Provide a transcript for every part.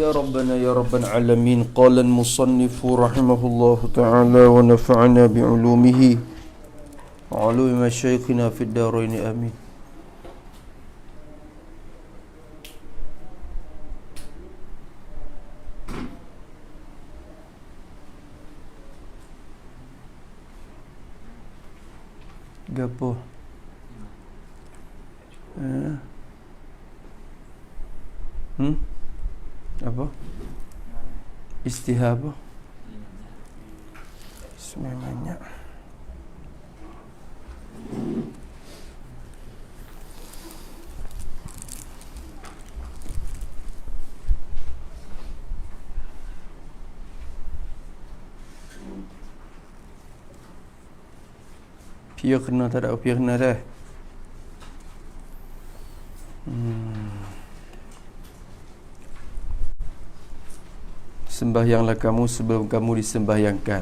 يا ربنا يا رب العالمين. قال المصنف رحمه الله تعالى ونفعنا بعلومه وعلوم مشايخنا في الدارين آمين. Gapo? Apa? Istihaba. Semuanya. Pia kena tak ada pia kena dah. Sembahyanglah kamu sebelum kamu disembahyangkan.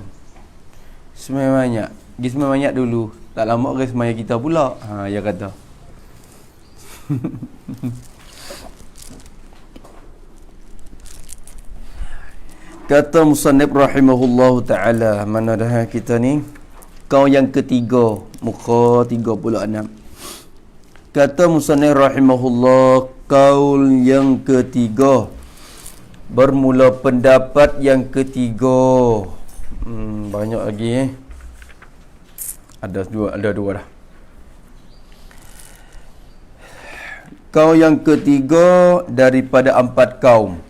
Sembahyang banyak. Pergi sembahyang banyak dulu. Tak lama ke sembahyang kita pula. Ya kata. Kata musannif rahimahullahu ta'ala. Mana dah kita ni? Kau yang ketiga. Muka 36. Kata musannif rahimahullah. Kaul yang ketiga. Bermula pendapat yang ketiga. Banyak lagi Ada dua dah. Kau yang ketiga daripada 4 kaum.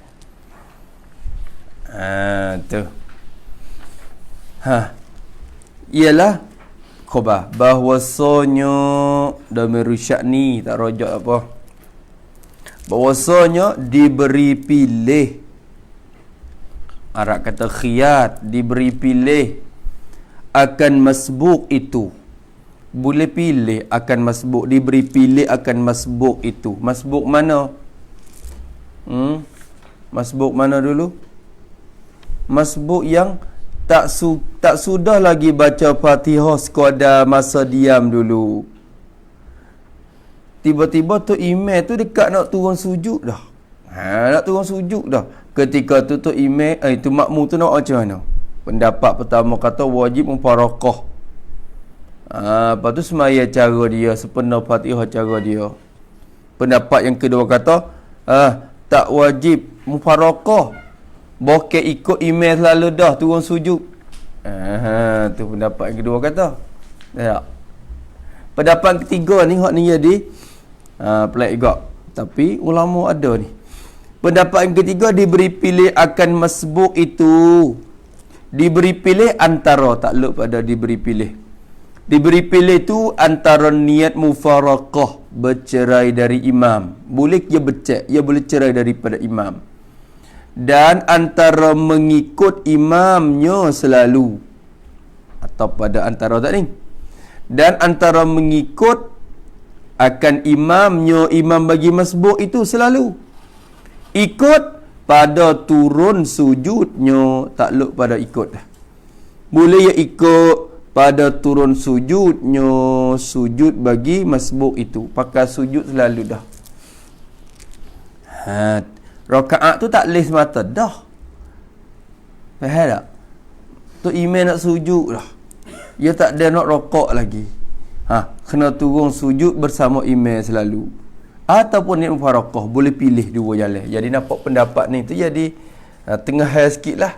Tu. Ialah khabar bahwasanya damir sya'ni tak rojak apa. Bahwasanya diberi pilih. Arab kata khiyat, diberi pilih akan masbuk itu. Boleh pilih akan masbuk, diberi pilih akan masbuk itu. Masbuk mana? Masbuk mana dulu? Masbuk yang tak sudah lagi baca Fatihah sekadar masa diam dulu. Tiba-tiba tu imam tu dekat nak turun sujud dah. Nak turun sujud dah. Ketika tu imam itu makmum tu nak macam mana? Pendapat pertama kata wajib mufarakah. Lepas tu semaya cara dia, sepenuh Fatihah cara dia. Pendapat yang kedua kata tak wajib mufarakah. Bokeh ikut imam selalu dah turun sujud. Tu pendapat yang kedua kata. Ya. Pendapat yang ketiga ni hak ni jadi pelik juga. Tapi ulama ada ni. Pendapat yang ketiga diberi pilih akan masbuk itu. Diberi pilih antara, takluk pada diberi pilih. Diberi pilih tu antara niat mufarakah, bercerai dari imam. Boleh dia bercek, dia boleh cerai daripada imam. Dan antara mengikut imamnya selalu. Atau pada antara tak ni. Dan antara mengikut akan imamnya, imam bagi masbuk itu selalu. Ikut pada turun sujudnya, takluk pada ikut dah. Boleh ya ikut pada turun sujudnya, sujud bagi masbuk itu. Pakai sujud selalu dah. Rakaat tu tak leh semata dah. Faham tak? Tu imam nak sujud dah. Dia tak ada nak rokok lagi. Kena turun sujud bersama imam selalu. Ataupun niat mufarakah, boleh pilih dua jalan. Jadi nampak pendapat ni tu jadi tengah hal sikit lah.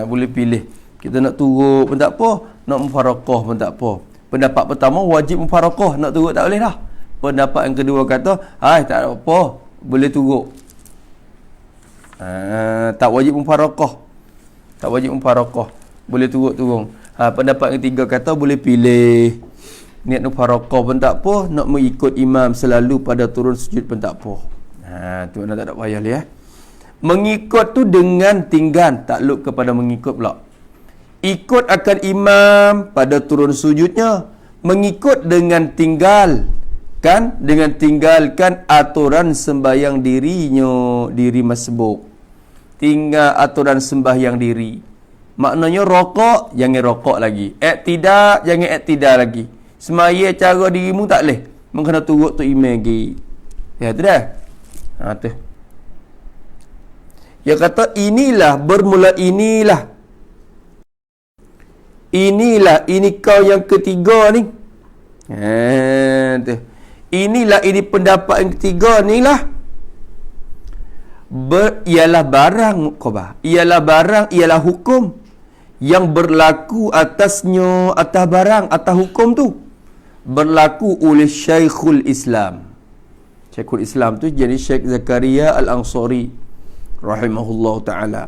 Boleh pilih. Kita nak turut pun tak apa, nak mufarakah pun tak apa. Pendapat pertama wajib mufarakah, nak turut tak boleh dah. Pendapat yang kedua kata, tak ada apa, boleh turut. Tak wajib mufarakah. Tak wajib mufarakah, boleh turut-turun. Pendapat yang ketiga kata boleh pilih. Niat mufarakah pun tak apa, nak mengikut imam selalu pada turun sujud pun tak apa. Tu nak tak ada payah ya. Mengikut tu dengan tinggal, takluk kepada mengikut pula. Ikut akan imam pada turun sujudnya, mengikut dengan tinggal kan, dengan tinggalkan aturan sembahyang dirinya, diri masbuk. Tinggal aturan sembahyang diri. Maknanya rokok, jangan rokok lagi. Iktidal, jangan iktidal lagi. Semaya cara dirimu tak boleh. Mengkena turut tu imam lagi. Ya tu dah. Tu. Dia kata inilah bermula inilah. Ini kau yang ketiga ni. Inilah ini pendapat yang ketiga ni lah. Ialah barang muqabah. Ialah barang, ialah hukum yang berlaku atasnya, atas barang, atas hukum tu berlaku oleh Syekhul Islam. Syekhul Islam tu jadi Syekh Zakaria Al-Ansari rahimahullah ta'ala.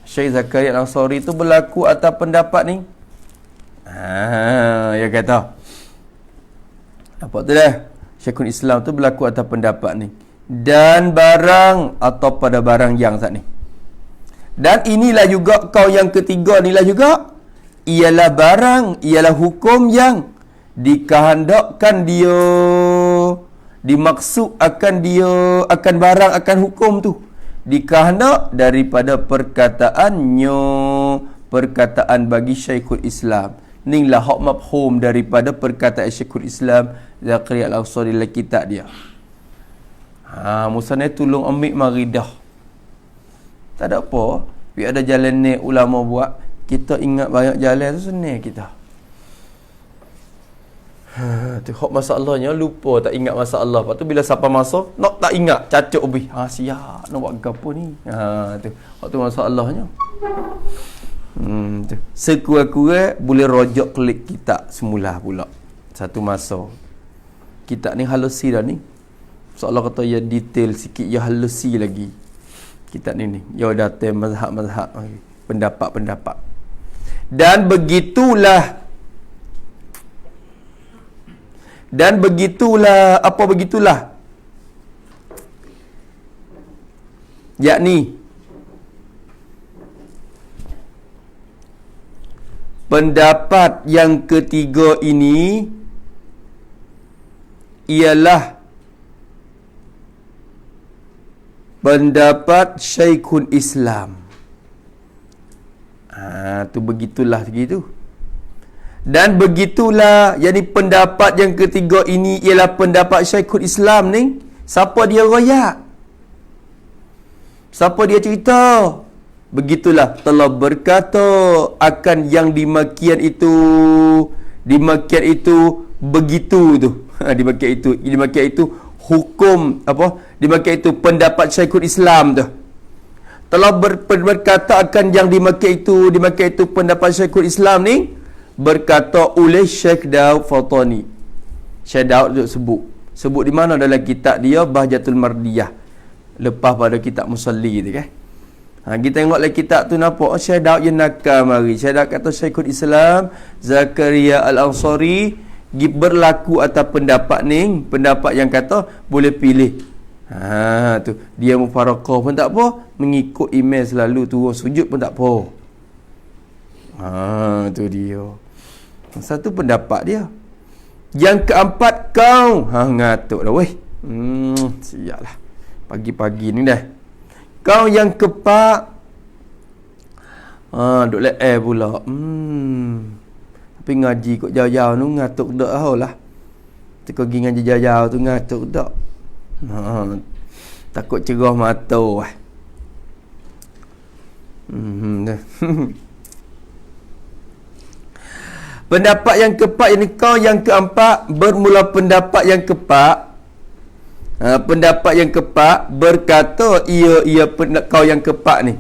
Syekh Zakaria Al-Ansari tu berlaku atas pendapat ni. Ya kata apa tu dah, Syekhul Islam tu berlaku atas pendapat ni. Dan barang atau pada barang yang saat ni. Dan inilah juga kau yang ketiga inilah juga ialah barang, ialah hukum yang dikehendakkan dia, dimaksud akan dia, akan barang, akan hukum tu dikehendak daripada perkataannya, perkataan bagi Syekhul Islam. Inilah hak mafhum daripada perkataan Syekhul Islam Zakaria Al-Ansari dalam kitab dia. Musanya tolong ambil maridah. Tak ada apa. Biar ada jalan ni ulama buat. Kita ingat banyak jalan tu senang kita. Tu hak masalahnya lupa tak ingat masalah. Lepas tu bila siapa masuk nak tak ingat cacuk habis. Siap nak buat gapo ni. Tu hak tu masalahnya. Tu. Sekurang-kurang boleh rojak klik kitab semula pula. Satu masa. Kitab ni halusi dah ni. Seolah kata ya detail sikit, ya halusi lagi. Kitab ni. Ya datang mazhab-mazhab, pendapat-pendapat. Dan begitulah. Apa begitulah? Yakni pendapat yang ketiga ini ialah pendapat Syekhul Islam. Tu begitulah gitu. Dan begitulah, yakni pendapat yang ketiga ini ialah pendapat Syekhul Islam ni. Siapa dia royak? Siapa dia cerita? Begitulah telah berkata akan yang demikian itu begitu tu. Demikian itu hukum apa? Demikian itu pendapat Syekhul Islam tu. Telah berkata akan yang demikian itu pendapat Syekhul Islam ni berkata oleh Syekh Daud Fatani. Syekh Daud tu sebut di mana dalam kitab dia Bahjatul Mardiyah, lepas pada kitab Musalli tu kan. Kita tengok lagi kitab tu nampak Syekh Daud yang nakal mari. Syekh Daud kata Syekhul Islam Zakaria Al-Ansari berlaku atas pendapat ni, pendapat yang kata boleh pilih. Tu dia mufarakah pun tak apa, mengikut email selalu turun sujud pun tak apa. Tu dia. Satu pendapat dia. Yang keempat kau ngatuk dah weh. Siaplah. Pagi-pagi ni dah. Kau yang keempat duk let air pula. Tapi ngaji kot jauh-jauh tu ngatuk dak lah. Teka pergi ngaji jauh-jauh tu ngatuk dak. Takut cerah mata. Pendapat yang keempat ini kau yang keempat bermula pendapat yang keempat. Pendapat yang keempat berkata ia kau yang keempat ni.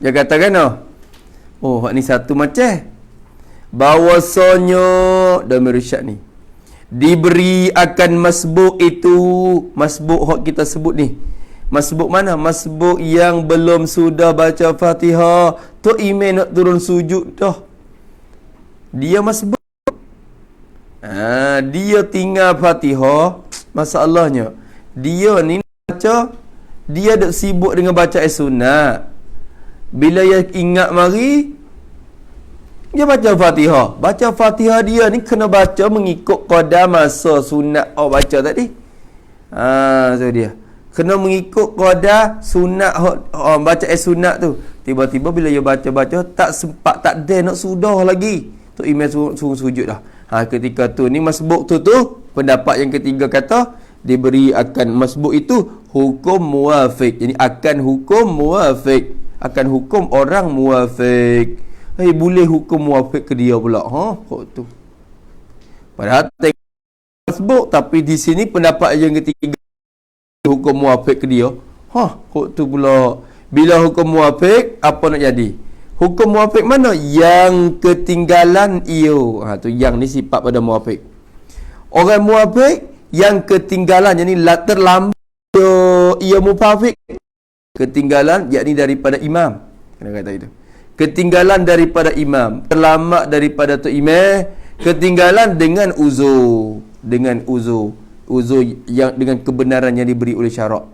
Dia katakan hak ni satu macam bahawasanya Damir Irsyad ni diberi akan masbuk itu, masbuk hak kita sebut ni. Masbuk mana? Masbuk yang belum sudah baca Fatihah tu imam nak turun sujud dah. Dia masbuk. Dia tinggal Fatihah. Masalahnya dia ni baca, dia duk sibuk dengan baca sunat. Bila dia ingat mari, dia baca Fatihah. Baca Fatihah dia ni kena baca mengikut qadar masa sunat baca tadi. So dia kena mengikut qadar sunat baca sunat tu. Tiba-tiba bila dia baca-baca tak sempat, tak ada nak sudah lagi. Tu imam suruh sujud dah. Ketika tu ni masbuk tu pendapat yang ketiga kata diberi akan masbuk itu hukum muwafiq. Jadi akan hukum muwafiq, akan hukum orang muwafiq. Boleh hukum muwafiq ke dia pula. Kok tu. Padahal masbuk, tapi di sini pendapat yang ketiga hukum muwafiq ke dia. Kok tu pula. Bila hukum muwafiq, apa nak jadi? Hukum muwafiq mana? Yang ketinggalan ia. Tu yang ni sifat pada muwafiq. Orang muwafiq yang ketinggalan, yakni terlambat ia muwafiq. Ketinggalan yakni daripada imam. Kena kata itu. Ketinggalan daripada imam, terlambat daripada tu imam, ketinggalan dengan uzur, uzur yang dengan kebenaran yang diberi oleh syarak.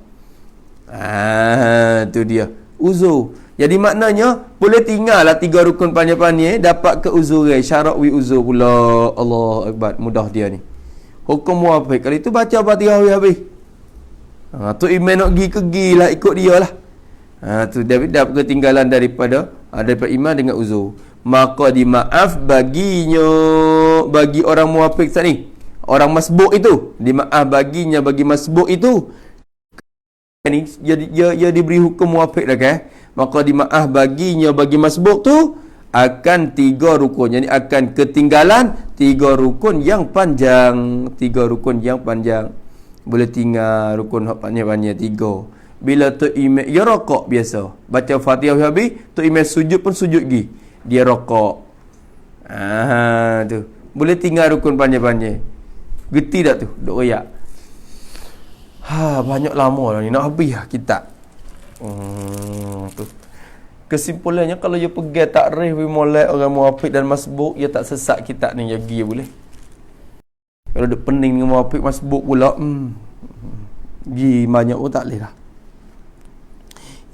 Tu dia uzur. Jadi maknanya boleh tinggallah 3 rukun panjang-panjang, dapat ke uzur, syarak wi uzur pula. Allah akbar, mudah dia ni. Hukum muwafiq kali tu baca Fatihah habis. Tu imam nak pergi lah, ikut dia lah. Tu dapat ketinggalan daripada imam dengan uzur, maka dimaaf baginya, bagi orang muwafiq tadi, orang masbuk itu dimaaf baginya, bagi masbuk itu ni dia diberi hukum muwafiq dah kan, maka dimaaf baginya, bagi masbuk tu akan 3 rukun. Jadi akan ketinggalan 3 rukun yang panjang, 3 rukun yang panjang. Boleh tinggal rukun panjang-panjang 3. Bila tu imam dia rokok biasa, baca Fatihah habis, tu imam sujud pun sujud lagi, dia rokok. Tu boleh tinggal rukun panjang-panjang. Geti tak tu duk royak? Banyak lama dah ni nak habis lah kitab. Tu kesimpulannya, kalau dia pergi takrif molek orang muwafiq dan masbuk, dia tak sesat kitab ni, dia pergi boleh. Kalau duk pening dengan muwafiq masbuk pula, pergi banyak pun tak boleh lah.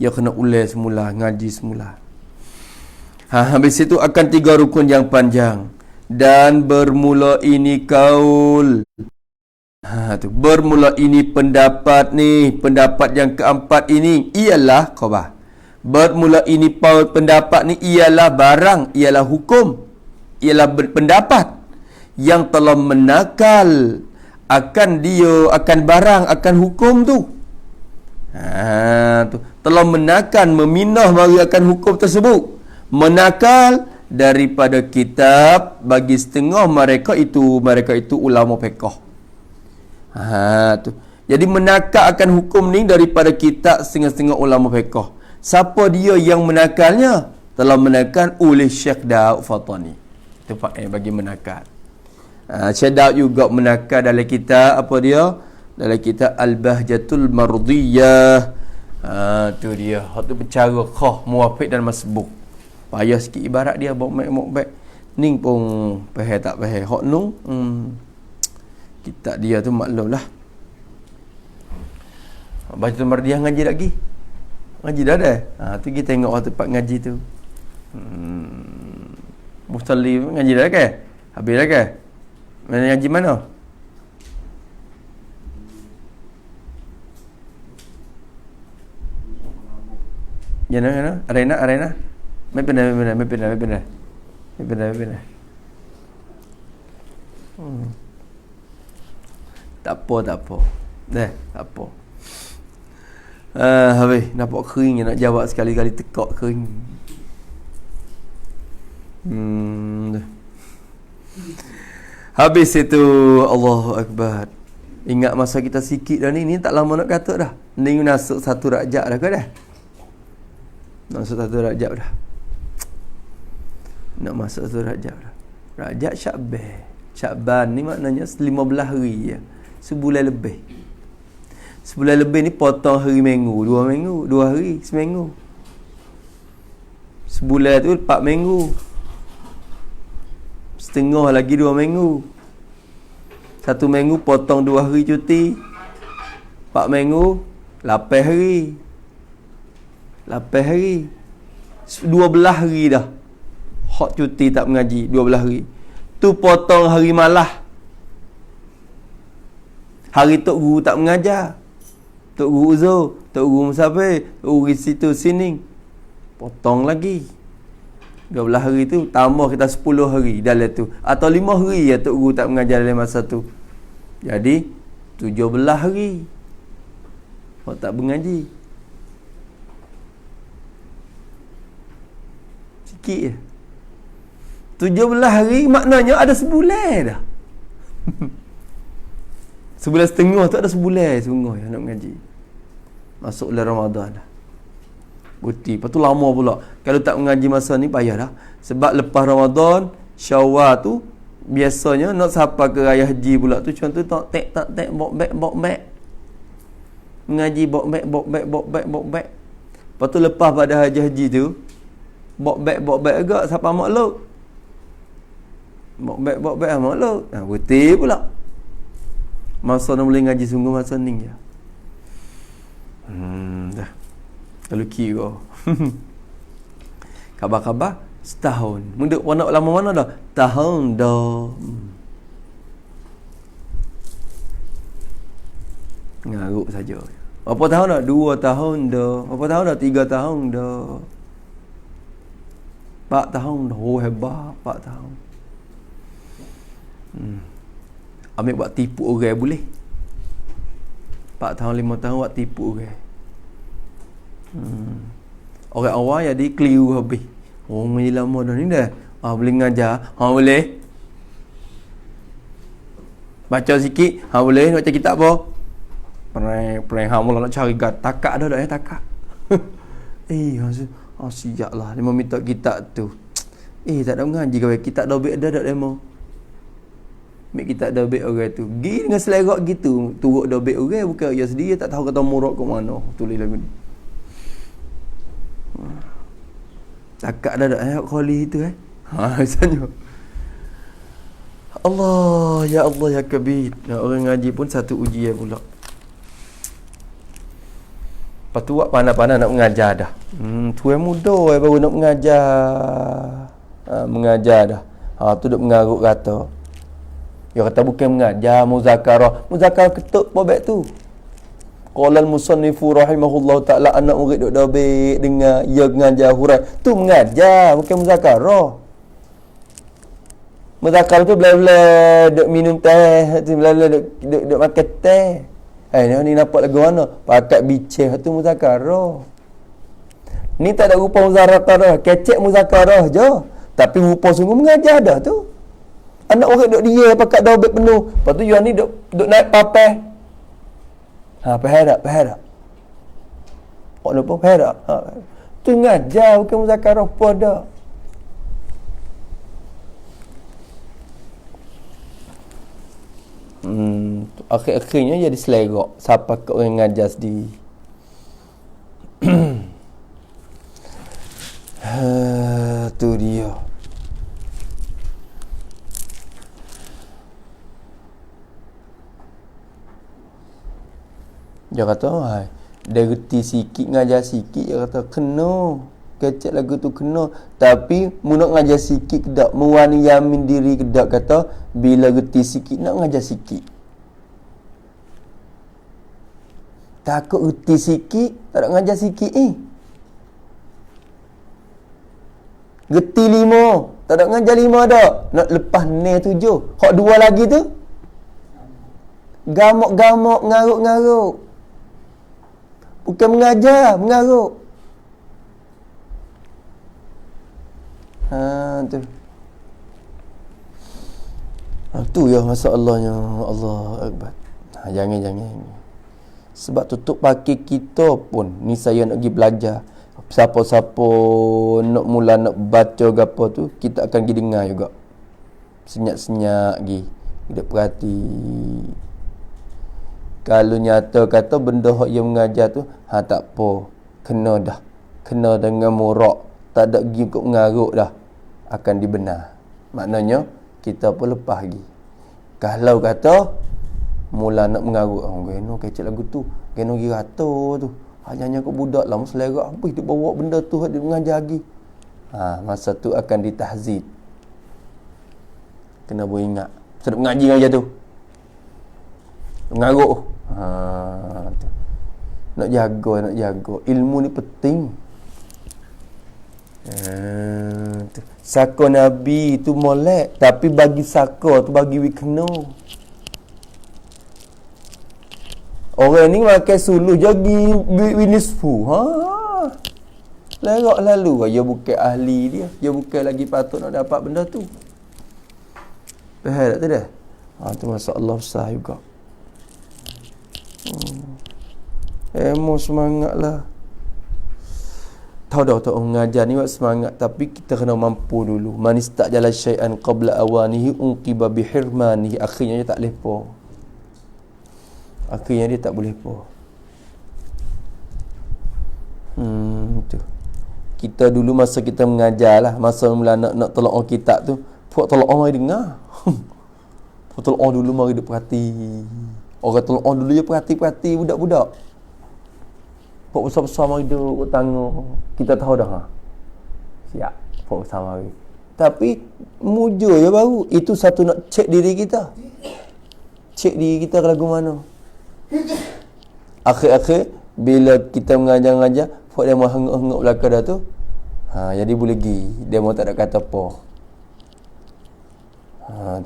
Dia kena ulas semula, ngaji semula. Habis itu akan 3 rukun yang panjang. Dan bermula ini kaul. Bermula ini pendapat ni. Pendapat yang keempat ini ialah khabah. Bermula ini pendapat ni ialah barang, ialah hukum, ialah pendapat yang telah menakal akan dia, akan barang, akan hukum tu. Tu telah menakal, meminah mari akan hukum tersebut, menakal daripada kitab bagi setengah mereka itu ulama fiqh. Tu jadi menakal akan hukum ni daripada kitab setengah-setengah ulama fiqh. Siapa dia yang menakalnya? Telah menakal oleh Syekh Daud Fatani. Itu bagi menakal. Syekh Daud juga menakal dalam kitab apa dia? Dalam kitab Al-Bahjatul Mardiyah. Tu dia. Tu bercara khah muwafiq dan masbuk. Payah sikit ibarat dia baik. Ning pun faham tak faham. Hak nu kitab dia tu maklumlah. Bahjatul Mardiyah ngaji lagi. Ngaji dah dah. Tu kita tengok tempat ngaji tu. Mustalim ngaji dah ke? Habis dah ke? Mana ngaji mana? Yana arena. Mai pindah. Tak apa. Tak apa. Habis nampak kering nak jawab sekali-kali tekak kering. Habis itu Allahu Akbar. Ingat masa kita sikit dah ni tak lama nak kata dah. Ni nasuk 1 rajab dah ke dah? Nak masuk 1 Rajab dah. Nak masuk 1 Rajab dah. Rajab Syakban ni maknanya 15 hari je. Sebulan lebih. Sebulan lebih ni potong hari minggu, 2 minggu, 2 hari, seminggu. Sebulan tu 4 minggu. Setengah lagi 2 minggu. 1 minggu potong 2 hari cuti. 4 minggu 8 hari. 8 hari 12 hari dah hak cuti tak mengaji. 12 hari tu potong hari malah, hari tok guru tak mengajar, tok guru uzur, tok guru musafir, tok guru situ sini, potong lagi 12 hari tu, tambah kita 10 hari dalam tu, atau 5 hari ya tok guru tak mengajar dalam masa tu, jadi 17 hari. Hak tak mengaji. Sikit je. 17 hari maknanya ada sebulan dah. Sebulan setengah tu ada sebulan sungguh ya nak mengaji. Masuk bulan Ramadan dah. Bukti. Lepas tu lama pula. Kalau tak mengaji masa ni payah dah. Sebab lepas Ramadan, Syawal tu biasanya nak sampai ke raya haji pula tu contoh tak bok back. Mengaji bok back. Lepas tu lepas pada haji tu bok back agak siapa makhluk. Bok back makhluk. Betul pula. Masa nak boleh ngaji sungguh masa ni je. Dah. Kalau kira. Khabar-khabar setahun. Munduk nak lama mana dah? Tahun dah. Ngaruk saja. Berapa tahun dah? 2 tahun dah. Berapa tahun dah? 3 tahun dah. 4 tahun dah. Oh hebat 4 tahun. Ambil buat tipu orang boleh. 4 tahun 5 tahun buat tipu orang. Orang awal jadi keliru habis. Oh mengaji lama dah ni dah. Boleh ngajar. Boleh. Baca sikit. Boleh. Baca kitab apa? Perang mula nak cari takak dah dah takak. Siap lah. Dia minta kitab tu. Tak ada mengaji kau. Kitab dobek dah tak demo. Ambil kitab dobek orang tu. Pergi dengan selerak gitu. Turut dobek orang bukan dia sendiri tak tahu kata murak ke mana. Tulis lagu ni. Takak dah tak khali itu misalnya. Allah ya kabir. Orang ngaji pun satu ujian pula. Lepas tu buat pandai-pandai nak mengajar dah. Tu yang muda baru nak mengajar. Mengajar dah. Tu duk mengarut kata. Dia kata bukan mengajar, muzakarah. Muzakarah ketuk pobek tu. Qala al-musannifu rahimahullahu ta'ala anak murid duk dobek dengar ia mengajar hurai. Tu mengajar, bukan muzakarah. Muzakarah tu bela-bela duk minum teh, tu bela-bela duk makan teh. Ni nampak lagu mana? Pakat biceh tu muzakarah. Ni tak ada rupa muzakarah, kecek muzakarah je. Tapi rupa sungguh mengajar dah tu. Anak orang duk dia pakat dobek penuh. Lepas tu Yuan ni duk naik papeh. Faham tak? Kok lupa faham tak? Tu ngajar bukan muzakarah apa dah. Akhir-akhirnya jadi selerak siapa ke orang ngajar sendiri. Tu dia. Dia kata, dia reti sikit, ngajar sikit. Dia kata, kena. Kecek lagu tu kena. Tapi, mu nak ngajar sikit ke tak? Muwani yamin diri ke tak? Kata, bila reti sikit, nak ngajar sikit. Takut reti sikit, tak nak ngajar sikit Reti 5, tak nak ngajar 5 dah. Nak lepas ni 7. Hak 2 lagi tu? Gamuk-gamuk, ngaruk-ngaruk. Bukan mengajar, mengaruk. Tu. Tu ya masalahnya. Allah Akbar. Jangan. Sebab tutup pakai kita pun ni saya nak pergi belajar. Siapa-siapa nak mula nak baca gapo tu, kita akan pergi dengar juga. Senyap-senyap pergi. Kita perhati. Kalau nyata kata benda yang mengajar tu, tak apa. Kena dah. Kena dengan murak. Tak ada pergi untuk mengaruk dah. Akan dibenar. Maknanya, kita pun lepas lagi. Kalau kata, mula nak mengaruk. Geno kecek lagu tu. Geno pergi rata tu. Hanya kau budak lah. Selera habis dia bawa benda tu. Dia mengajar lagi. Masa tu akan ditahzid. Kena beringat. Sedap mengaji tu. Mengaruk. Nak jaga. Ilmu ni penting. Saka Nabi tu molek. Tapi bagi saka tu bagi we kena. Orang ni makan suluh jadi winisfu. Lerak lalu. Dia bukan ahli dia. Dia bukan lagi patut nak dapat benda tu. Faham tak tu dah? Tu masalah besar juga. Semangat lah. Tahu dah tak mengajar ni buat semangat, tapi kita kena mampu dulu. Man istajala syai'an qabla awanihi unqiba bihirmanihi. Akhirnya dia tak lepa. Akhirnya dia tak boleh lepa. Tu. Kita dulu masa kita mengajar lah, masa mula nak tolak kitab tu, puak tolak mari dengar. Puak tolak dulu mari dia perhati. Orang tolak dulu je perhati budak-budak. Puak besar-besar mari duduk tangga. Kita tahu dah. Siap. Puak besar mari. Tapi mujur je baru. Itu satu nak cek diri kita. Cek diri kita ke lagu mana. Akhir-akhir bila kita mengajar-ngajar, puak dia mau hengok-hengok belakang dah tu. Jadi boleh pergi. Dia mau tak ada kata apa.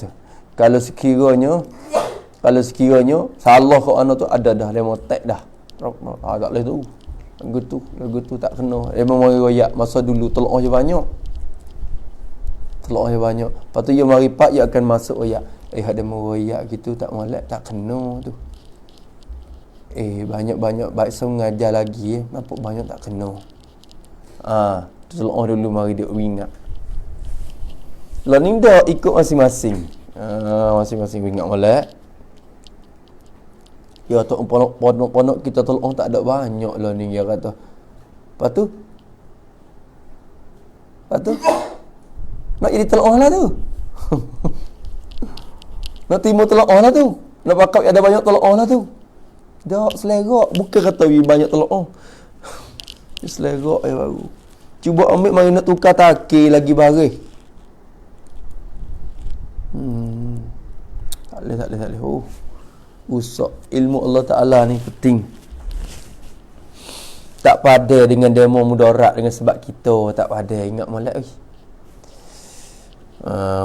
Tu. Kalau sekiranya salah kau anak tu ada dah, dia mau tag dah. Tak boleh tu. Lagu tu tak kena. Dia mari royak masa dulu telur je banyak. Lepas tu dia mari pak dia akan masuk royak. Ada mau royak gitu tak molek, tak kena tu. Banyak baik mengajar lagi nampak banyak tak kena. Telur dulu mari dia ingat. Lah ni dah ikut masing-masing. Masing-masing ingat molek. Ya tak ponok kita tolong tak ada banyak lah ni dia kata. Lepas tu nak jadi tolong lah tu. Nak timur tolong lah tu. Nak bakap ada banyak tolong lah tu. Dah selerak, bukan kata banyak tolong. Selerak baru. Cuba ambil mari nak tukar takir lagi baris. Tak boleh. Usak ilmu Allah Ta'ala ni penting. Tak pada dengan demo mudarat dengan sebab kita tak pada. Ingat molek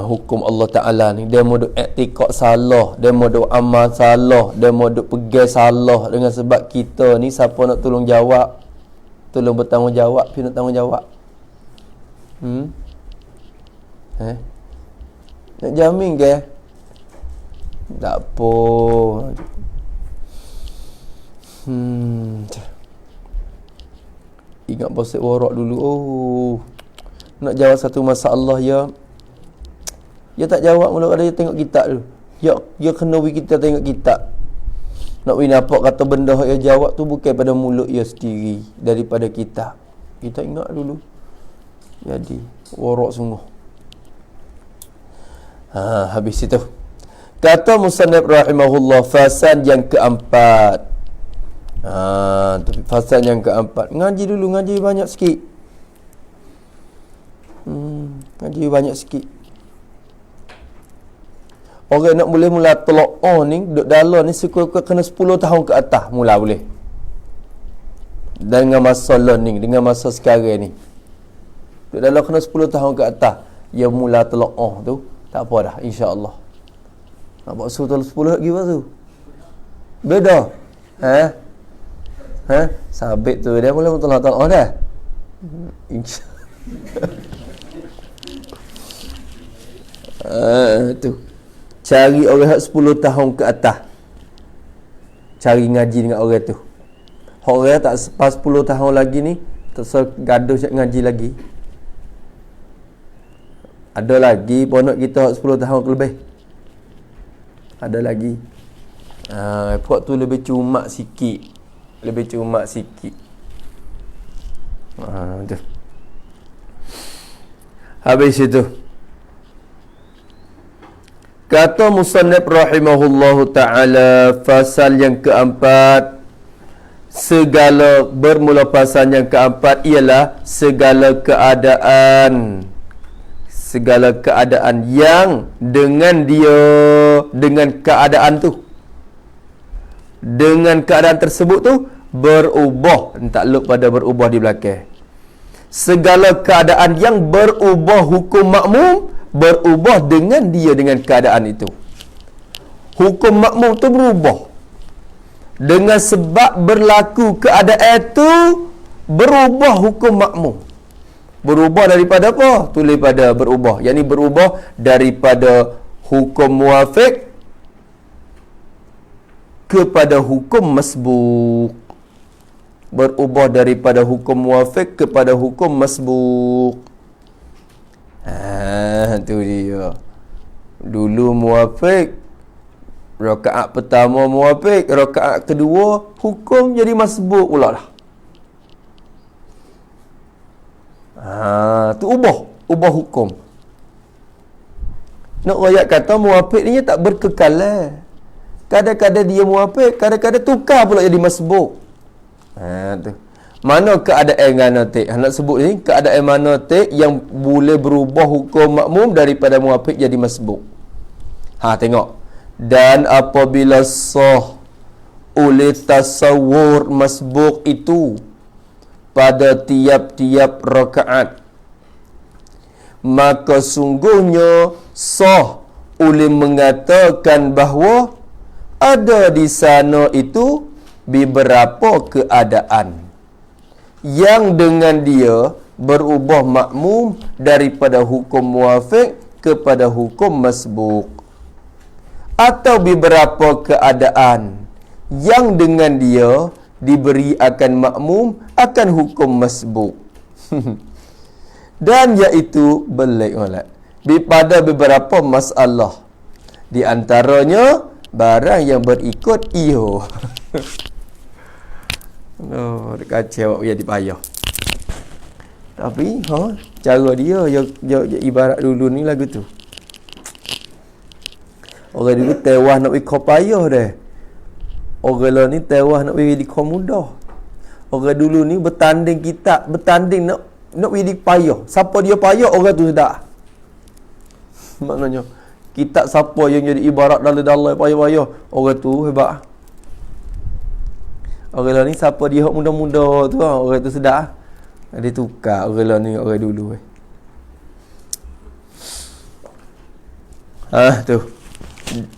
hukum Allah Ta'ala ni, demo duk i'tikad salah, demo duk amal salah, demo duk pegang salah dengan sebab kita ni siapa nak tolong jawab, tolong bertanggungjawab, nak tanggungjawab. Nak jamin ke? Tak apa. Ingat bosak warak dulu. Nak jawab satu masalah ya tak jawab mula kada dia tengok kitab dulu. Ya kena kita tengok kitab. Nak nampak kata benda yang jawab tu bukan pada mulut ia sendiri, daripada kitab. Kita ingat dulu. Jadi warak sungguh. Habis itu kata musannif rahimahullah, fasan yang keempat. Fasan yang keempat. Ngaji dulu, ngaji banyak sikit. Ngaji banyak sikit. Orang nak boleh mula tolak ni, duduk dalam ni sekurang-kurang kena 10 tahun ke atas mula boleh. Dengan masa learning, dengan masa sekarang ni. Duduk dalam kena 10 tahun ke atas. Ya mula tolak tu, tak apa dah, insya-Allah. Nampak suruh 10 lagi lepas tu. Beda. Sabit tu dia boleh tolak dah. Tu. Cari orang 10 tahun ke atas. Cari ngaji dengan orang tu. Orang tak pas 10 tahun lagi ni, tergaduh cak ngaji lagi. Ada lagi ponok kita 10 tahun ke lebih. Ada lagi. Puak tu lebih cuma sikit. Tu. Habis itu. Kata musannif rahimahullahu ta'ala, fasal yang keempat, bermula fasal yang keempat ialah segala keadaan yang dengan keadaan tersebut tu berubah. Tak lupa pada berubah di belakang. Segala keadaan yang berubah hukum makmum, berubah dengan keadaan itu. Hukum makmum tu berubah. Dengan sebab berlaku keadaan itu berubah hukum makmum. Berubah daripada apa? Tulis pada berubah. Yang ni berubah daripada hukum muwafiq kepada hukum masbuk. Berubah daripada hukum muwafiq kepada hukum masbuk. Tu dia. Dulu muwafiq, rakaat pertama muwafiq, rakaat kedua hukum jadi masbuk pula lah. Tu ubah hukum. Nak rakyat kata muwafiq ni tak berkekalan. Kadang-kadang dia muwafiq, kadang-kadang tukar pula jadi masbuk. Tu. Mana keadaan mana tik? Nak sebut ni keadaan mana tik yang boleh berubah hukum makmum daripada muwafiq jadi masbuk. Tengok. Dan apabila sah oleh tasawur masbuk itu pada tiap-tiap rakaat, maka sungguhnya sah oleh mengatakan bahawa ada di sana itu beberapa keadaan yang dengan dia berubah makmum daripada hukum muwafiq kepada hukum masbuk, atau beberapa keadaan yang dengan dia diberi akan makmum akan hukum masbuk. Dan iaitu belik molek pada beberapa masalah, di antaranya barang yang berikut iyo. Dekat kacau jadi payah. Tapi cara dia ibarat dulu ni lagu tu. Orang dulu tewas nak ikut payah dah. Orang lah ni tewas nak pergi kau mudah. Orang dulu ni bertanding kitab, bertanding nak pergi payah. Siapa dia payah, orang tu sedar. Maknanya kitab siapa yang jadi ibarat dalam payah-payah, orang tu hebat. Orang lah ni siapa dia hak muda-muda tu, orang tu sedar. Dia tukar orang lah ni orang dulu. Tu.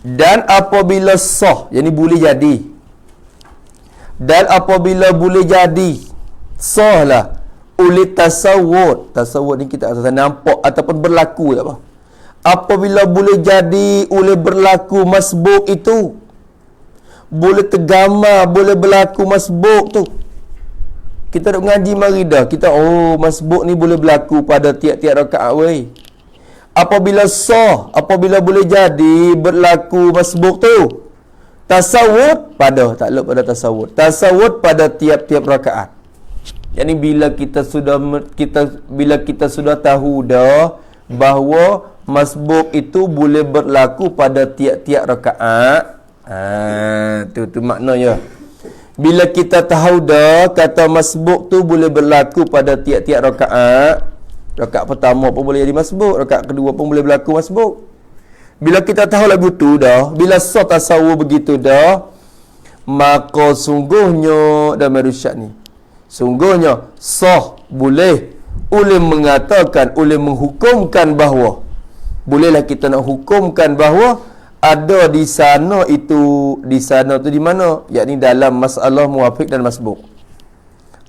Dan apabila sah, yang ni boleh jadi. Dan apabila boleh jadi, sah lah oleh tasawur. Tasawur ni kita asal nampak ataupun berlaku tak apa. Apabila boleh jadi oleh berlaku masbuk itu, boleh tergamar, boleh berlaku masbuk tu. Kita duk ngaji mari dah. Kita masbuk ni boleh berlaku pada tiap-tiap rakaat weh. Apabila sah, apabila boleh jadi berlaku masbuk tu, tasawuf pada, tak lupa pada tasawuf. Tasawuf pada tiap-tiap rakaat. Yani bila kita sudah tahu dah bahawa masbuk itu boleh berlaku pada tiap-tiap rakaat. Tu maknanya. Bila kita tahu dah kata masbuk tu boleh berlaku pada tiap-tiap rakaat. Rakaat pertama pun boleh jadi masbuk, rakaat kedua pun boleh berlaku masbuk. Bila kita tahu lagu tu dah, bila sah tasawur begitu dah, maka sungguhnya dalam rusyad ni, sungguhnya sah boleh mengatakan, boleh menghukumkan bahawa, bolehlah kita nak hukumkan bahawa ada di sana itu, di sana tu di mana? Yakni dalam masalah muwafiq dan masbuk.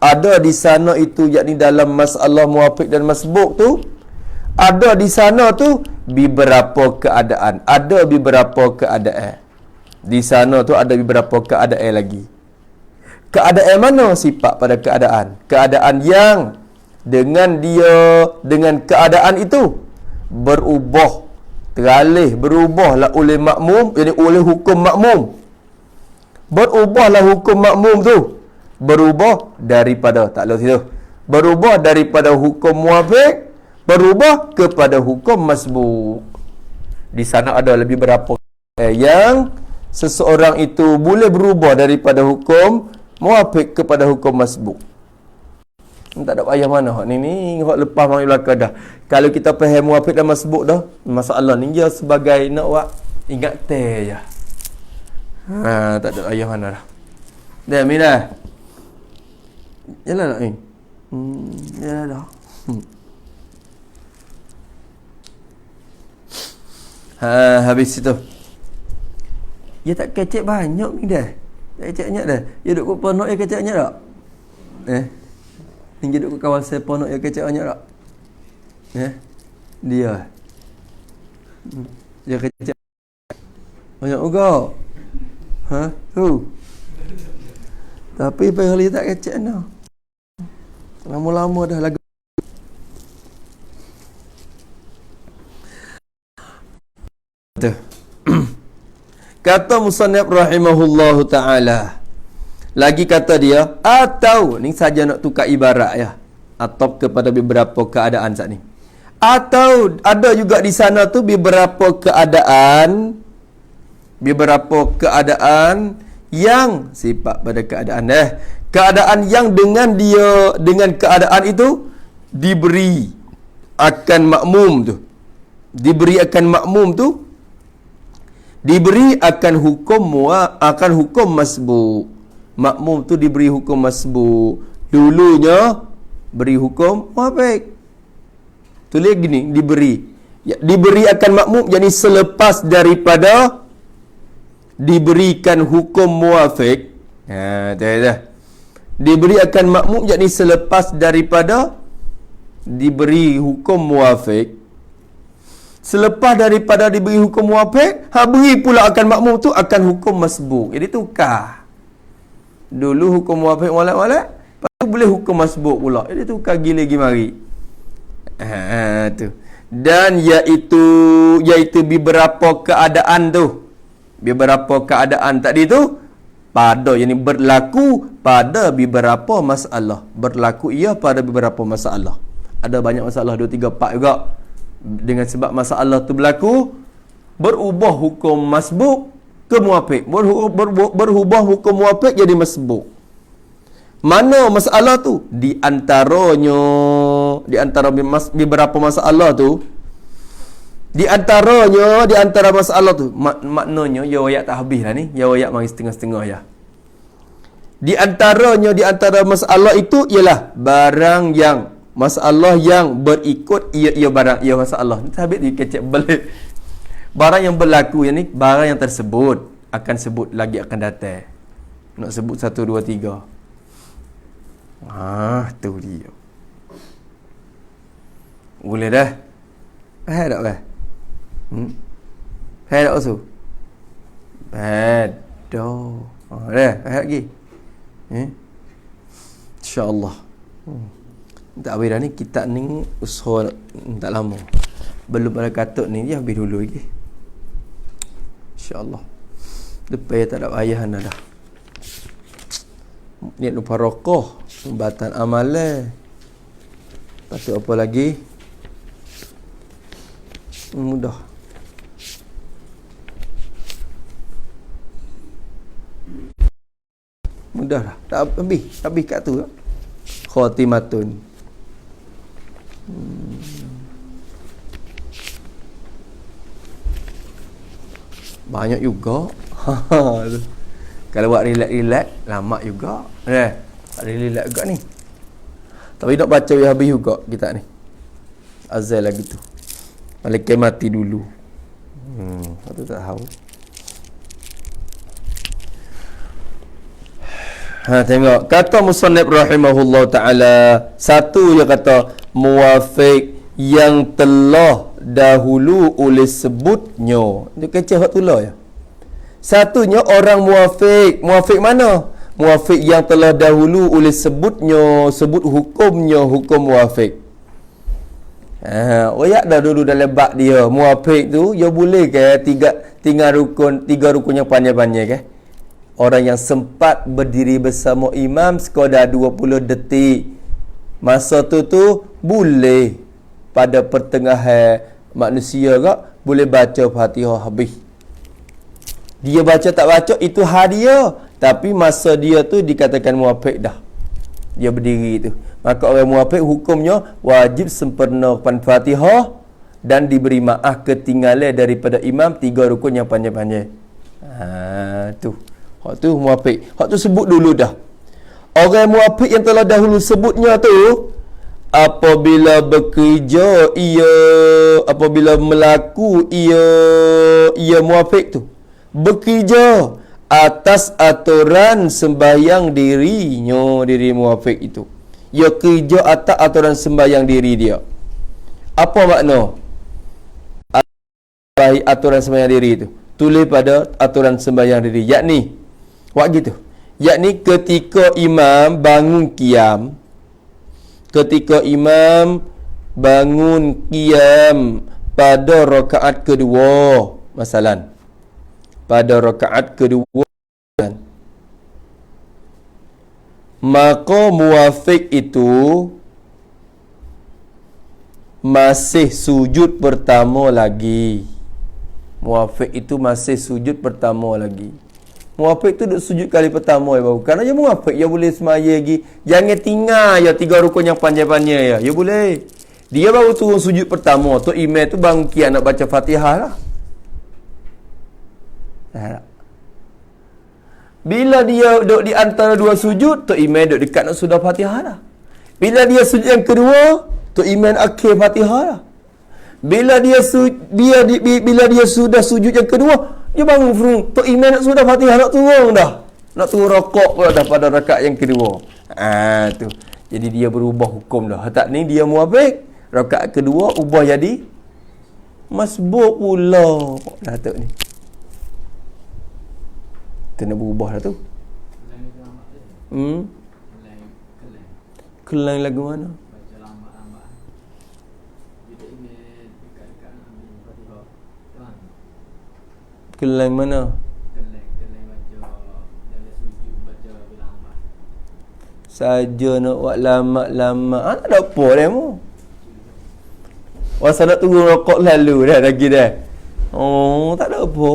Ada di sana itu, yakni dalam masalah muwafiq dan masbuk tu, ada di sana tu beberapa keadaan. Ada beberapa keadaan. Di sana tu ada beberapa keadaan lagi. Keadaan mana? Sifat pada keadaan. Keadaan yang dengan keadaan itu berubah, teralih, berubahlah oleh makmum, jadi oleh hukum makmum. Berubahlah hukum makmum tu. Berubah daripada, tak lalu situ. Berubah daripada hukum muwafiq, berubah kepada hukum masbuk. Di sana ada lebih berapa yang seseorang itu boleh berubah daripada hukum muwafiq kepada hukum masbuk. Tak ada payah mana hak ni hak lepas mari belakang dah. Kalau kita faham muwafiq dan masbuk dah, masalah ni dia sebagai nak buat ingat teh je. Tak ada payah mana dah. Dah minah. Jalan tak ni? Jalan dah. Habis itu. Dia tak kecek banyak ni dah. Tak kecek-nyek dah. Dia duduk kat ponok yang kecek-nyek tak? Dia duduk kat kawasan ponok yang kecek-nyek tak? Dia. Dia kecek. Banyak juga. Tu. Tapi kali tak kecek nah. Lama-lama dah lagu. Kata musannif rahimahullahu ta'ala, lagi kata dia, atau ni saja nak tukar ibarat ya, atau kepada beberapa keadaan saat ni, atau ada juga di sana tu beberapa keadaan yang sifat pada keadaan keadaan yang dengan keadaan itu diberi akan makmum hukum masbuk. Makmum tu diberi hukum masbuk. Dulunya beri hukum muafiq. Tulis gini, diberi akan makmum, jadi selepas daripada diberikan hukum muafiq. Diberi akan makmum, jadi selepas daripada diberi hukum muafiq. Selepas daripada diberi hukum muafiq, beri pula akan makmum tu akan hukum masbuk. Jadi tukar. Dulu hukum muafiq molek-molek, lepas tu boleh hukum masbuk pula. Jadi tukar gila-gimari. Tu. Dan iaitu beberapa keadaan tu. Beberapa keadaan tadi tu pada yang berlaku pada beberapa masalah. Berlaku ia pada beberapa masalah. Ada banyak masalah, 2, 3, 4 juga. Dengan sebab masalah tu berlaku, berubah hukum masbuk ke muafiq. Berubah hukum muafiq jadi masbuk. Mana masalah tu? Di antara beberapa masalah tu, di antara masalah tu, maknanya ya ayat tak habis lah ni, ya ayat mari setengah-setengah ya. Di antara masalah itu ialah barang yang masalah yang berikut ia barang ia masalah. Habis dikecek balik. Barang yang berlaku yang ni, barang yang tersebut akan sebut lagi akan datang. Nak sebut 1, 2, 3. Tu dia. Boleh dah. Faham tak bah? Faham tak usul? Faham. Dah. Faham lagi? InsyaAllah. Tak habis dah ni, kitab ni usaha tak lama. Belum ada katut ni, dia habis dulu lagi. InsyaAllah. Lepas tak ada payah dah. Niat lupa rokok, pembatan amalan. Lepas tu apa lagi? Mudah. Mudah dah. Tak habis kat tu. Khatimatun. Banyak juga. Kalau buat relax lama juga. Relax juga ni. Tapi nak baca yang habis juga kita ni. Azal lagi tu. Malaikat mati dulu. Aku tak tahu. Tengok. Kata musannif rahimahullah ta'ala. Satu dia kata muafiq yang telah dahulu oleh sebutnya. Dia kecil hak tulah ya. Satunya orang muafiq. Muafiq mana? Muafiq yang telah dahulu oleh sebutnya. Sebut hukumnya, hukum muafiq. Oyak dah dulu dalam bab dia. Muafiq tu, dia boleh ke tiga rukun yang panjang-panjang ke? Orang yang sempat berdiri bersama imam sekadar 20 detik. Masa tu boleh pada pertengahan manusia ke boleh baca Fatihah habis. Dia baca tak baca itu hak dia, tapi masa dia tu dikatakan muafiq dah. Dia berdiri tu. Maka orang muafiq hukumnya wajib sempurnakan Fatihah dan diberi maaf ketinggalan daripada imam 3 rukun yang panjang-panjang. Tu. Hak tu muafiq. Hak tu sebut dulu dah. Orang muafiq yang telah dahulu sebutnya tu, apabila bekerja apabila melaku ia muafiq tu bekerja atas aturan sembahyang dirinya, diri muwafiq itu. Ia kerja atas aturan sembahyang diri dia. Apa makna aturan sembahyang diri itu? Tulis pada aturan sembahyang diri, yakni buat gitu, yakni ketika imam bangun qiyam, ketika imam bangun qiyam pada rakaat kedua, masalan pada rakaat kedua, maka muwafiq itu masih sujud pertama lagi. Muwafiq itu masih sujud pertama lagi. Muwafiq tu duk sujud kali pertama ya baru. Kerana dia muwafiq, dia boleh semaya lagi. Jangan tinggal ya 3 rukun yang panjang-panjang ya. Ya boleh. Dia baru turun sujud pertama. Tu imam tu bangun qiyam nak baca Fatihah lah. Bila dia duduk di antara dua sujud, tu imam duduk dekat nak sudah Fatihah lah. Bila dia sujud yang kedua, tu imam akhir Fatihah lah. Bila dia sudah sujud yang kedua, dia bangun frung. Tu imam nak sudah Fatihah, nak turun dah. Nak turun rokok pula dah pada rakaat yang kedua. Tu. Jadi dia berubah hukum dah. Tak ni dia muwafiq. Rakaat kedua ubah jadi masbuk pula. Datuk ni. Kena berubah dah tu. Kelang lagu mana? Kelang mana? Saja nak buat lama-lama. Tak ada apa dah mu. Masa nak turun rokok lalu dah lagi dah. Tak ada apa.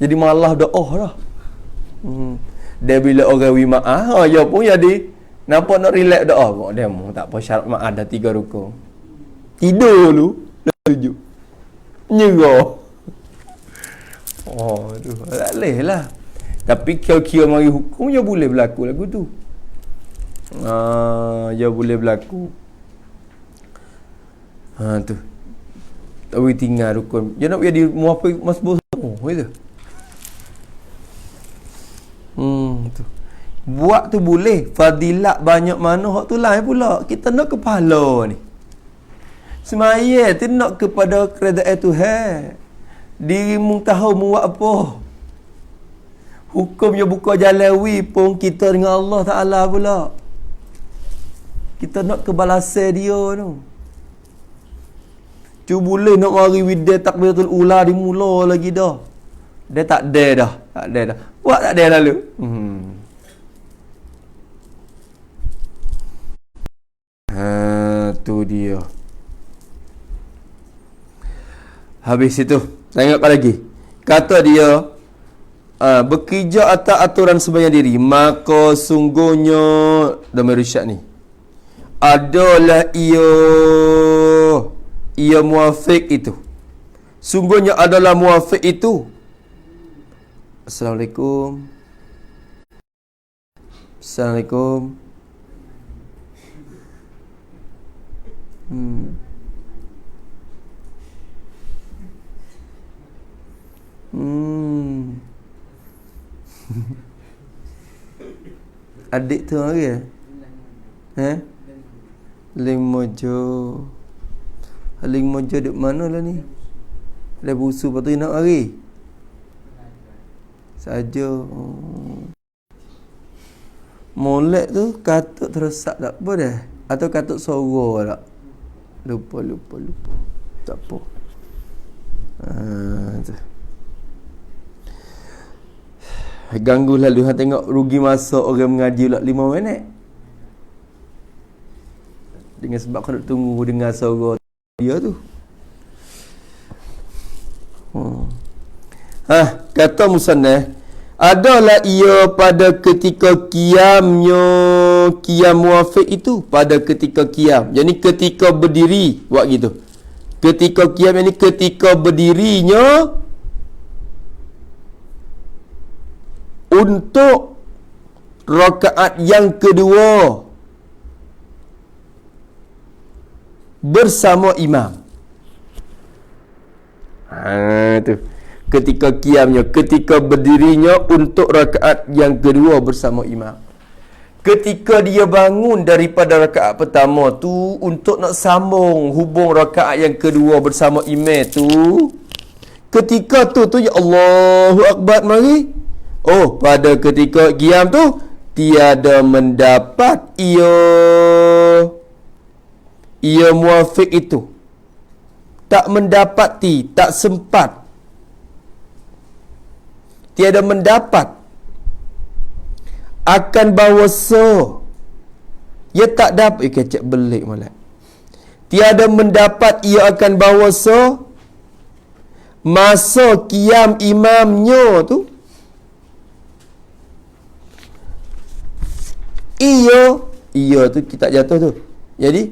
Jadi malah doa dah. Dia bila orang wima'ah, ya pun jadi nampak nak relax doa. Dia mu tak apa syarat ma'ah dah 3 rukun. Tidur dulu, dah sujud. Nyerah. Tu tak boleh lah. Tapi kira-kira mari hukum dia boleh berlaku lagu tu. Dia boleh berlaku. Tu. Tak boleh tinggal rukun. Dia nak jadi muwafiq masbuk semua gitu. Tu. Buat tu boleh. Fadilat banyak mana hak tu lain pula. Kita nak kepala ni. Semaya tu nak kepada keredaan Tuhan. Dirimu tahu mu buat apa. Hukumnya buka jalan pun kita dengan Allah Ta'ala pula. Kita nak kebalasan dia tu. Cuba boleh nak mari widah takbiratul ula dimula lagi dah. Dia tak ada dah. Tak ada dah. Buat tak ada lalu. Tu dia. Habis itu. Tengok lagi. Kata dia, bekerja atas aturan sembahyang diri, maka sungguhnya Damir Irsyad ni adalah ia muwafiq itu. Sungguhnya adalah muwafiq itu. Assalamualaikum. Assalamualaikum. Adik tu hari ya? Ling Mojo. Ling Mojo duduk mana lah ni? Ada busu lepas tu nak hari? Saja. Molek tu katuk terosak tak apa dah? Atau katuk suara tak? Lupa. Tak apa. Tu. Ganggu lalu tengok rugi masa orang mengaji pula 5 minit. Dengan sebab kau nak tunggu dengar suara dia tu. Kata musannaf, adalah ia pada ketika qiyamnya, qiyam muwafiq itu pada ketika qiyam. Jadi ketika berdiri buat gitu. Ketika qiyam ini ketika berdirinya untuk rakaat yang kedua bersama imam. Tu. ketika qiyamnya, ketika berdirinya untuk rakaat yang kedua bersama imam. Ketika dia bangun daripada rakaat pertama tu untuk nak sambung hubung rakaat yang kedua bersama imam tu, ketika tu ya Allahu Akbar mari. Oh, pada ketika qiyam tu tiada mendapat ia muafiq itu. Tak mendapati, tak sempat. Tiada mendapat akan bawa ia tak dapat kecek belik molek. Tiada mendapat ia akan bawa masa qiyam imamnya tu ia tu kita jatuh tu. Jadi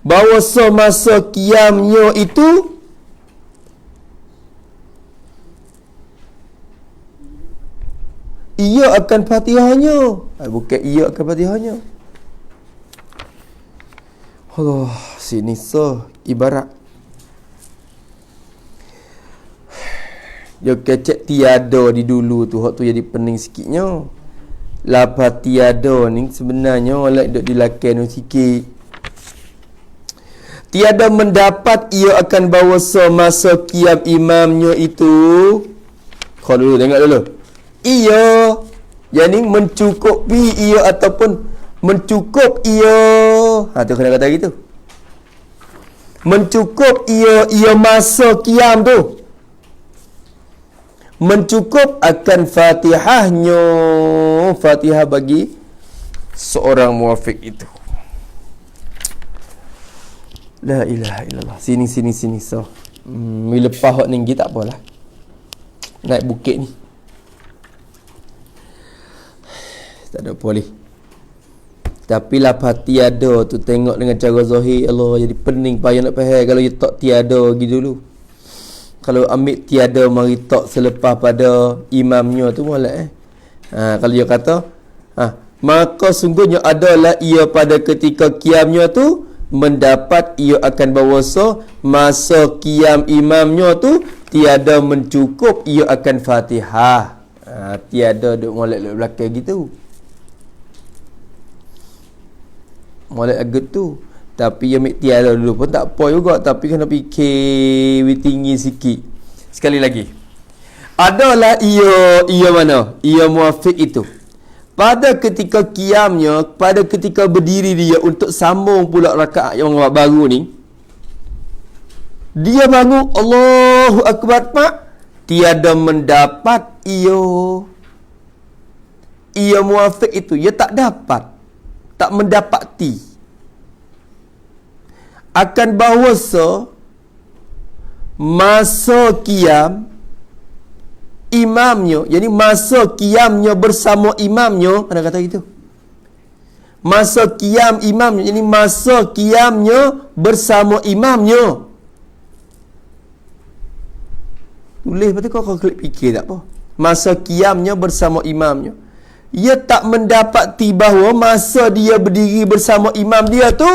bahawa masa qiyamnya itu ia akan Fatihahnya. Bukan ia akan Fatihahnya. Allah, sini ibarat dia kecek tiada di dulu tu, hak tu jadi pening sikitnya. Lapa tiada ni sebenarnya oleh duk dilakukan sikit. Tiada mendapat ia akan bawa masa qiyam imamnya itu. Kau dulu tengok dulu. Ia jadi mencukupi ia ataupun mencukup ia. Tu kena kata gitu. Mencukup ia masa qiyam tu. Mencukup akan Fatihahnya. Fatihah bagi seorang muafiq itu. La ilaha illallah. Sini. Bila pahak tinggi tak apalah. Naik bukit ni. Tak ada boleh. Tapi lah tiada tu tengok dengan cara zahir, Allah jadi pening payah nak faham. Kalau dia tak tiada pergi dulu. Kalau ambil tiada mari tak selepas pada imamnya tu molek kalau dia kata maka sungguhnya adalah ia pada ketika qiyamnya tu mendapat ia akan bawa masa qiyam imamnya tu tiada mencukup ia akan Fatihah. Tiada duk molek belakang gitu. Molek agak tu. Tapi yang ambil tiada dulu pun tak apa juga. Tapi kena fikir tinggi sikit. Sekali lagi. Adalah ia mana? Ia muafiq itu. Pada ketika qiyamnya, pada ketika berdiri dia untuk sambung pula rakaat yang baru ni. Dia bangun Allahu Akbar Pak. Tiada mendapat ia muafiq itu. Ia tak dapat. Tak mendapati. Akan bahawa masa qiyam imamnya, jadi masa qiyamnya bersama imamnya, ada kata gitu. Masa qiyam imamnya, jadi masa qiyamnya bersama imamnya. Tulis betul kau klik fikir tak apa. Masa qiyamnya bersama imamnya. Ia tak mendapati bahawa masa dia berdiri bersama imam dia tu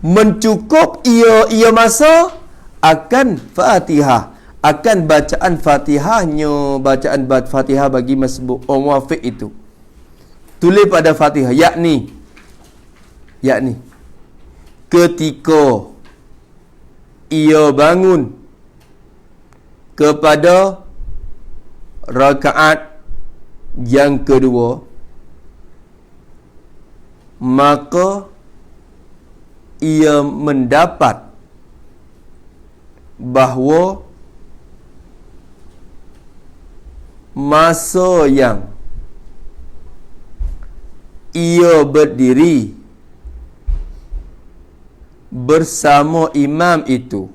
mencukup ia masa akan Fatihah, akan bacaan Fatihahnya, bacaan Fatihah bagi masbuk muafiq itu. Tulis pada Fatihah yakni ketika ia bangun kepada rakaat yang kedua, maka ia mendapat bahawa masa yang ia berdiri bersama imam itu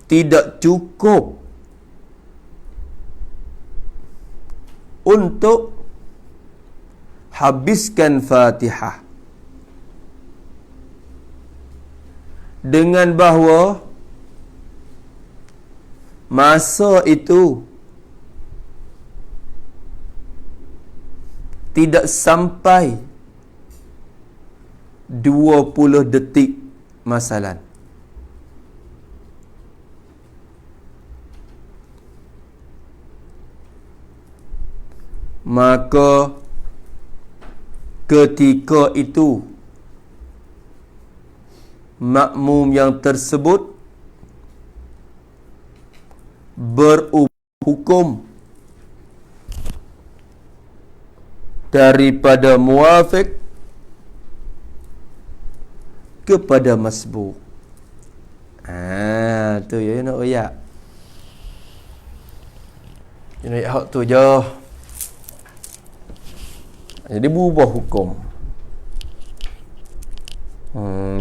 tidak cukup untuk habiskan Fatihah, dengan bahawa masa itu tidak sampai 20 detik masalan. Maka ketika itu makmum yang tersebut berhukum daripada muafiq kepada masbuk. Tu ya nak royak. Ini hak tu je. Jadi berubah hukum.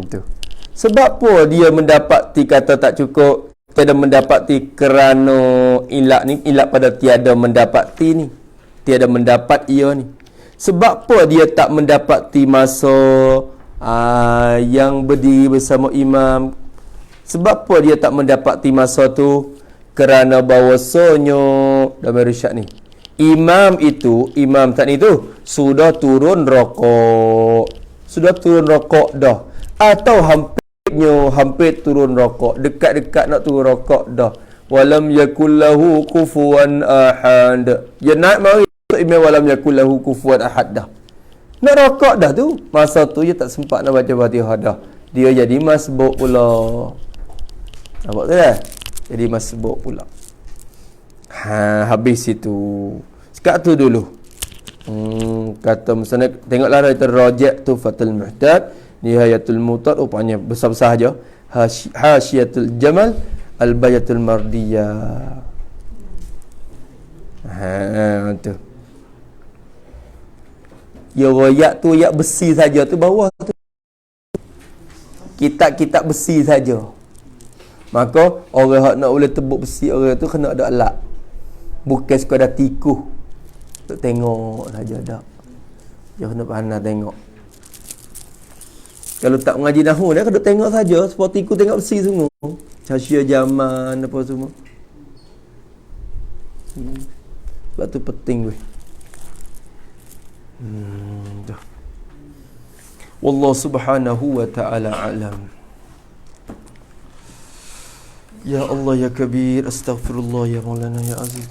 Tu. Sebab apa dia mendapati kata tak cukup, tiada mendapati kerana ilat ni, ilat pada tiada mendapati ni. Tiada mendapat ia ni. Sebab apa dia tak mendapati masa yang berdiri bersama imam? Sebab apa dia tak mendapati masa tu? Kerana bahawasanya dalam risyad ni, imam tak ni tu sudah turun rokok. Sudah turun rokok dah. Atau hampir turun rokok. Dekat-dekat nak turun rokok dah. Walam yakullahu kufuwan ahad. Dia naik mari imam walam yakullahu kufuwan ahad dah. Nak rokok dah tu. Masa tu dia tak sempat nak baca Fatihah dah. Dia jadi masbuk pula. Nampak tu dah? Jadi masbuk pula. Habis itu. Sekat tu dulu. Kata misalnya, tengoklah dari Rajak tu Fatul Muhtad, Nihayatul Mutad, rupanya besar-besar saja. Hasyiatul Jamal, Al-Bayatul Mardiyah. Tu. Ya royak tu, royak besi saja tu bawah tu. Kitab-kitab besi saja. Maka orang yang nak boleh tebuk besi, orang tu kena ada alat. Bukan sekadar tikuh. Untuk tengok saja dak. Dia kena pandai tengok. Kalau tak mengaji nahwu dia kena tengok saja, seperti tikuh tengok besi semua. Hasyiah zaman apa semua. Sebab tu penting weh. Dah. Wallahu subhanahu wa ta'ala alam. Ya Allah ya kabir, astaghfirullah ya maulana ya aziz.